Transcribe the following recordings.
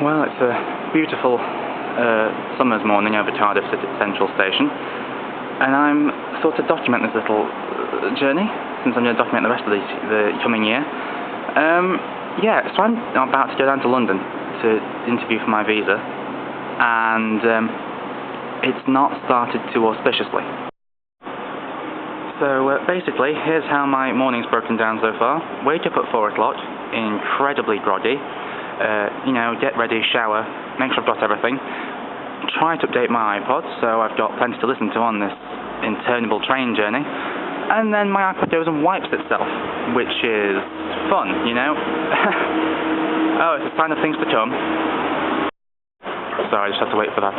Well, it's a beautiful summer's morning over Cardiff City Central Station, and I'm thought to document this little journey, since I'm going to document the rest of the coming year. Yeah, so I'm about to go down to London to interview for my visa, and it's not started too auspiciously. So basically, here's how my morning's broken down so far. Wake up at 4 o'clock, incredibly groggy. You know, get ready, shower, make sure I've got everything. Try to update my iPod, so I've got plenty to listen to on this interminable train journey. And then my iPod goes and wipes itself, which is fun, you know? Oh, it's a sign of things to come. Sorry, I just had to wait for that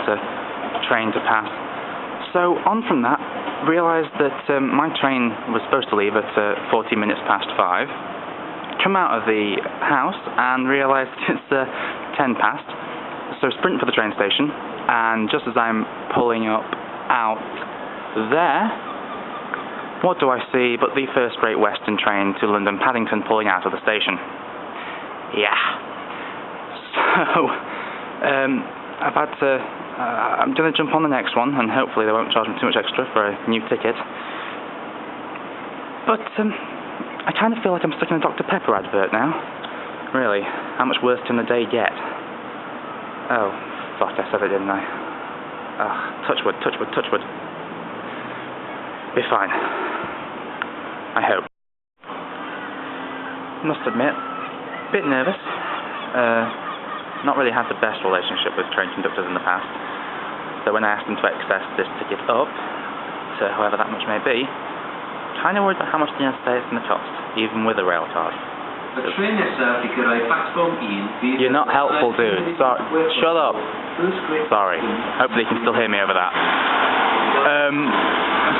train to pass. So on from that, realised that my train was supposed to leave at 40 minutes past 5. Come out of the house and realised it's 10 past, so sprint for the train station, and just as I'm pulling up out there, what do I see but the first Great Western train to London Paddington pulling out of the station. Yeah. So, I'm going to jump on the next one, and hopefully they won't charge me too much extra for a new ticket. But, I kind of feel like I'm stuck in a Dr. Pepper advert now. Really, how much worse can the day get? Oh, fuck, I said it, didn't I? Ugh, touch wood, touch wood, touch wood. Be fine. I hope. Must admit, a bit nervous. Not really had the best relationship with train conductors in the past. So when I asked them to excess this ticket up, to however that much may be, kind of worried about how much the United States is going to cost, even with a rail card. You're not helpful, dude. Shut up. Sorry. Hopefully you can still hear me over that.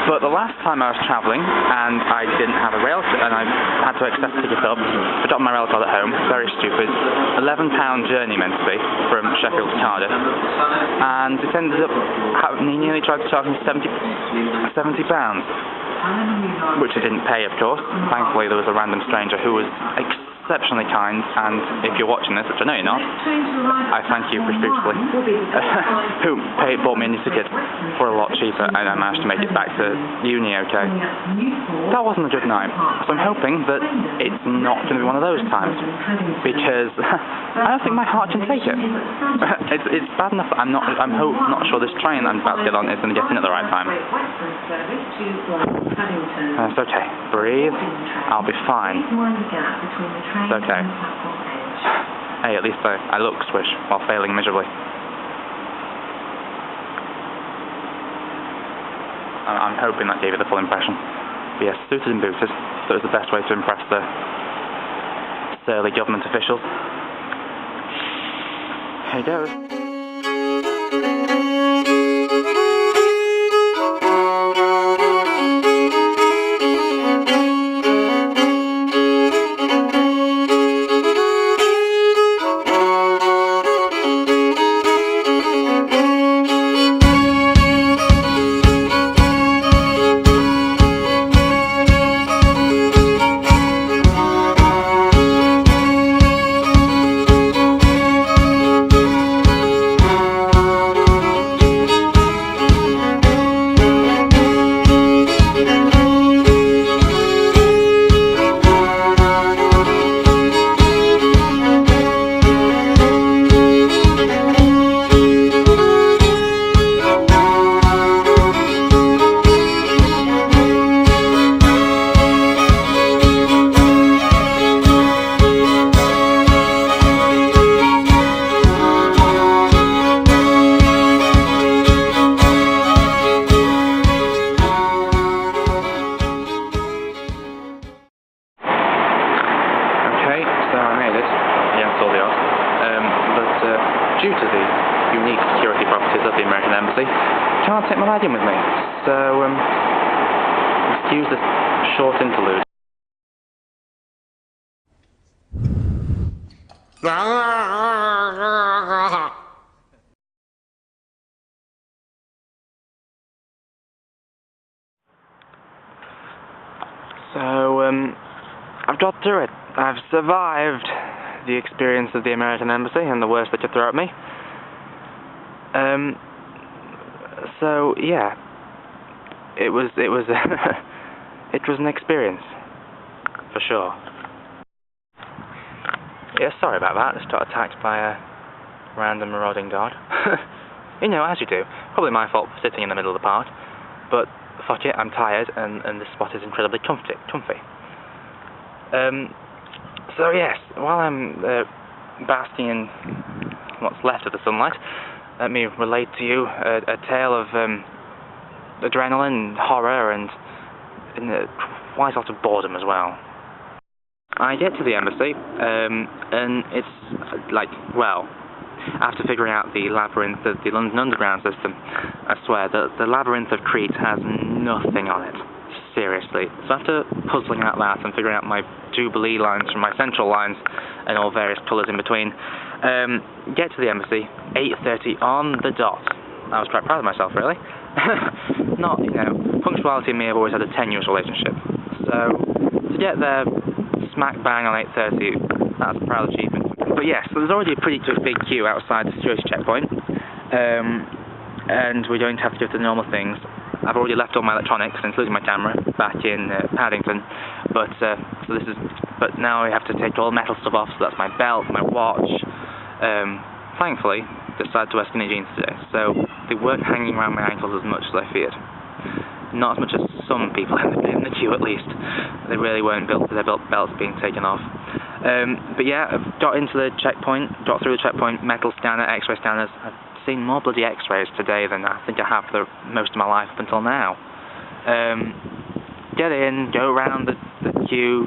But the last time I was travelling, and I didn't have a rail card, and I had to accept the ticket up, forgot my rail card at home, very stupid, £11 journey meant to be, from Sheffield to Cardiff, and it ended up, he nearly tried to charge me £70, which I didn't pay, of course. Thankfully there was a random stranger who was exceptionally kind, and if you're watching this, which I know you're not, I thank you profusely, who bought me a new ticket for a lot cheaper, and I managed to make it back to uni okay. That wasn't a good night, so I'm hoping that it's not going to be one of those times, because I don't think my heart can take it. It's bad enough that I'm not sure this train I'm about to get on is going to get in at the right time. It's okay. Breathe. I'll be fine. It's okay. Hey, at least I look swish while failing miserably. I'm hoping that gave you the full impression. But yes, suited and booted, so it was the best way to impress the surly government officials. Here goes. Due to the unique security properties of the American Embassy, can't take my lad in with me, so excuse this short interlude. I've got through it. I've survived the experience of the American Embassy and the worst they could throw at me. So yeah, it was it was an experience for sure. Yeah, sorry about that. I just got attacked by a random marauding dog. You know, as you do. Probably my fault for sitting in the middle of the park, but fuck it, I'm tired and this spot is incredibly comfy. So yes, while I'm basking in what's left of the sunlight, let me relate to you a tale of adrenaline, horror, and quite a lot of boredom as well. I get to the embassy, and it's like, well, after figuring out the labyrinth of the London Underground system, I swear that the labyrinth of Crete has nothing on it. Seriously. So after puzzling out that and figuring out my Jubilee lines from my central lines and all various colours in between, get to the embassy, 8:30 on the dot. I was quite proud of myself, really. Not, you know, punctuality and me have always had a tenuous relationship. So to get there smack bang on 8:30, that's a proud achievement. But yes, so there's already a pretty big queue outside the security checkpoint, and we're going to have to do the normal things. I've already left all my electronics, including my camera, back in Paddington, but now I have to take all the metal stuff off, so that's my belt, my watch. Thankfully, decided to wear skinny jeans today, so they weren't hanging around my ankles as much as I feared. Not as much as some people in the queue, at least. They really weren't built for their belts being taken off. But yeah, I've got into the checkpoint, got through the checkpoint, metal scanner, x-ray scanners. I've seen more bloody x-rays today than I think I have for most of my life up until now. Get in, go around the queue,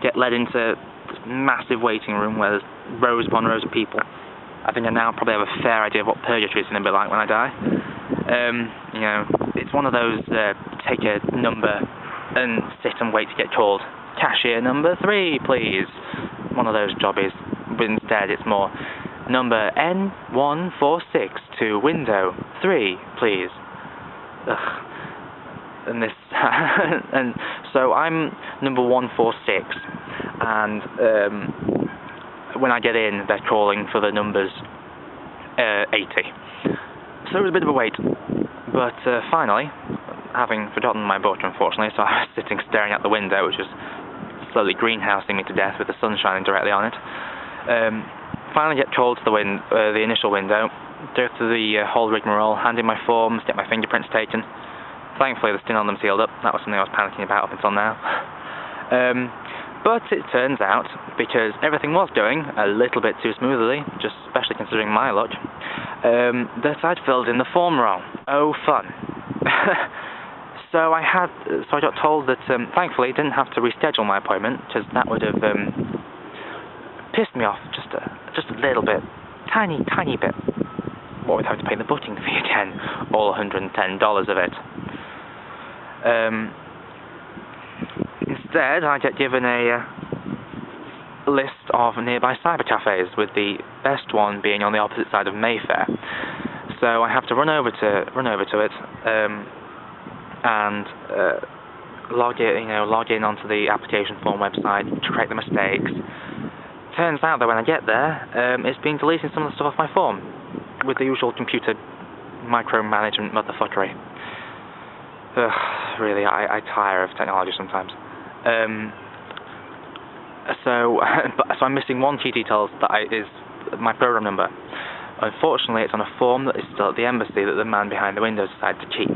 get led into this massive waiting room where there's rows upon rows of people. I think I now probably have a fair idea of what purgatory is going to be like when I die. You know, it's one of those take a number and sit and wait to get called. Cashier number 3, please. One of those jobbies. But instead it's more number N146 to window 3, please. Ugh. And this and so I'm number 146, and when I get in they're calling for the numbers 80. So it was a bit of a wait, but finally, having forgotten my book unfortunately, so I was sitting staring out the window, which was slowly greenhousing me to death with the sun shining directly on it. Finally get called to the initial window, go through the whole rigmarole, hand in my forms, get my fingerprints taken. Thankfully the skin on them sealed up. That was something I was panicking about up until now. But it turns out, because everything was going a little bit too smoothly, just especially considering my luck, that I'd filled in the form wrong. Oh, fun. So I got told that, thankfully, I didn't have to reschedule my appointment, because that would have pissed me off just a little bit, tiny bit. What with having to pay the booking fee again, all $110 of it. Instead, I get given a list of nearby cyber cafes, with the best one being on the opposite side of Mayfair. So I have to run over to it and log in onto the application form website to correct the mistakes. Turns out that when I get there, it's been deleting some of the stuff off my form, with the usual computer micromanagement motherfuckery. Ugh, really, I tire of technology sometimes. So I'm missing one key detail that is my program number. Unfortunately, it's on a form that is still at the embassy that the man behind the window decided to keep.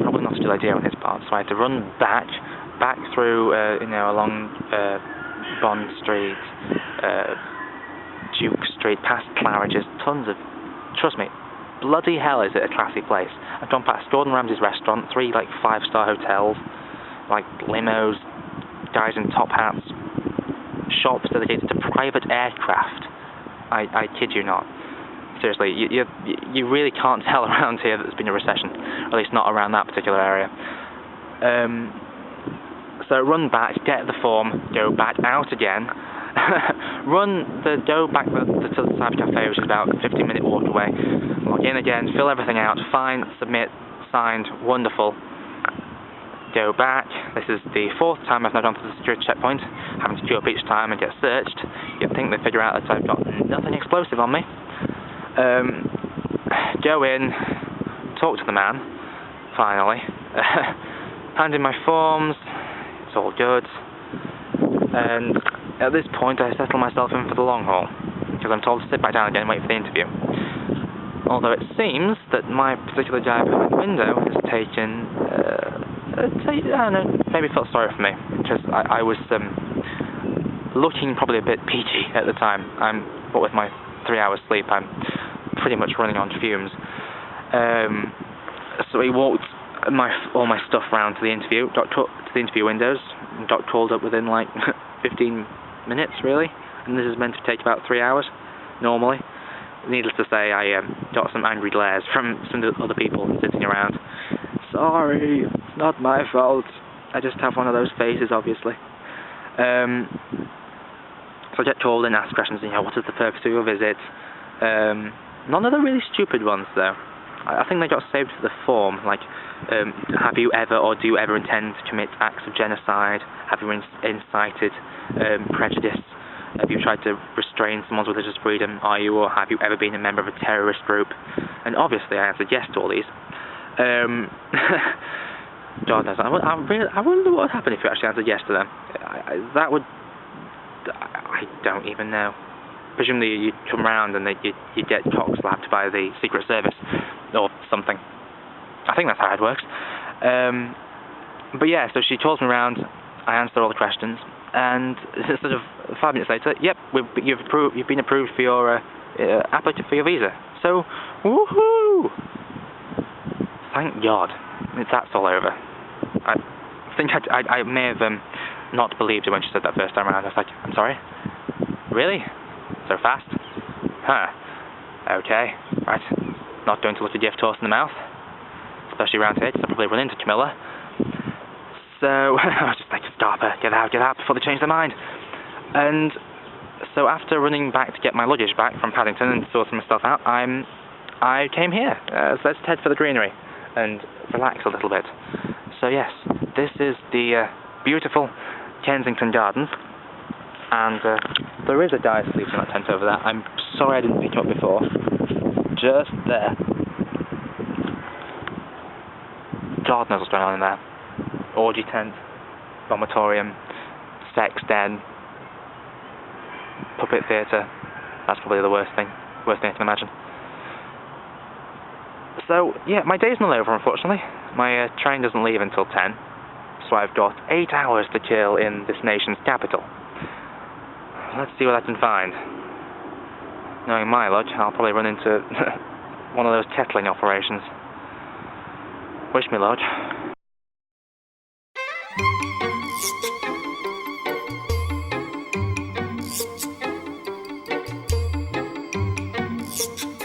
Probably not a good idea on his part, so I had to run back through, along Bond Street, Duke Street, past Claridge's, trust me, bloody hell is it a classy place. I've gone past Gordon Ramsay's restaurant, 3 5-star hotels, limos, guys in top hats, shops dedicated to private aircraft. I kid you not. Seriously, you really can't tell around here that there's been a recession, at least not around that particular area. So run back, get the form, go back out again, go back to the cyber cafe, which is about a 15-minute walk away, log in again, fill everything out, fine, submit, signed, wonderful. Go back, This is the 4th time I've now gone to the security checkpoint, having to queue up each time and get searched. You'd think they'd figure out that I've got nothing explosive on me. Go in, talk to the man, finally. Hand in my forms, it's all good. And at this point I settle myself in for the long haul, because I'm told to sit back down again and wait for the interview. Although it seems that my particular guy behind the window has taken, I don't know, maybe felt sorry for me, because I was looking probably a bit peachy at the time. What with my 3 hours sleep, I'm pretty much running on fumes. So he walked all my stuff round to the interview, to the interview windows, and got called up within like 15 minutes, really. And this is meant to take about 3 hours, normally. Needless to say, I got some angry glares from some of the other people sitting around. Sorry, it's not my fault. I just have one of those faces, obviously. So I get called in, ask questions, what is the purpose of your visit? None of the really stupid ones, though. I think they got saved for the form, like, have you ever or do you ever intend to commit acts of genocide? Have you incited prejudice? Have you tried to restrain someone's religious freedom? Are you or have you ever been a member of a terrorist group? And obviously I answered yes to all these. God knows, I wonder what would happen if you actually answered yes to them. I don't even know. Presumably you'd come round and you'd get cock-slapped by the Secret Service or something. I think that's how it works. But yeah, so she calls me round, I answer all the questions, and sort of 5 minutes later, yep, you've been approved for your applicant for your visa. So, woohoo! Thank God, that's all over. I think I may have not believed her when she said that first time around. I was like, I'm sorry? Really? So fast? Huh. Okay, right. Not going to look a gift horse in the mouth. Especially around here, because I'll probably run into Camilla. So, I was just like, stop her, get out, before they change their mind. And so after running back to get my luggage back from Paddington and sorting myself out, I came here. So let's head for the greenery and relax a little bit. So yes, this is the beautiful Kensington Gardens. And there is a guy sleeping in that tent over there. I'm sorry I didn't pick it up before. Just there. God knows what's going on in there. Orgy tent, vomitorium, sex den, puppet theatre. That's probably the worst thing I can imagine. So, yeah, my day's not over, unfortunately. My train doesn't leave until 10, so I've got 8 hours to kill in this nation's capital. Let's see what I can find. Knowing my luck, I'll probably run into one of those kettling operations. Wish me luck.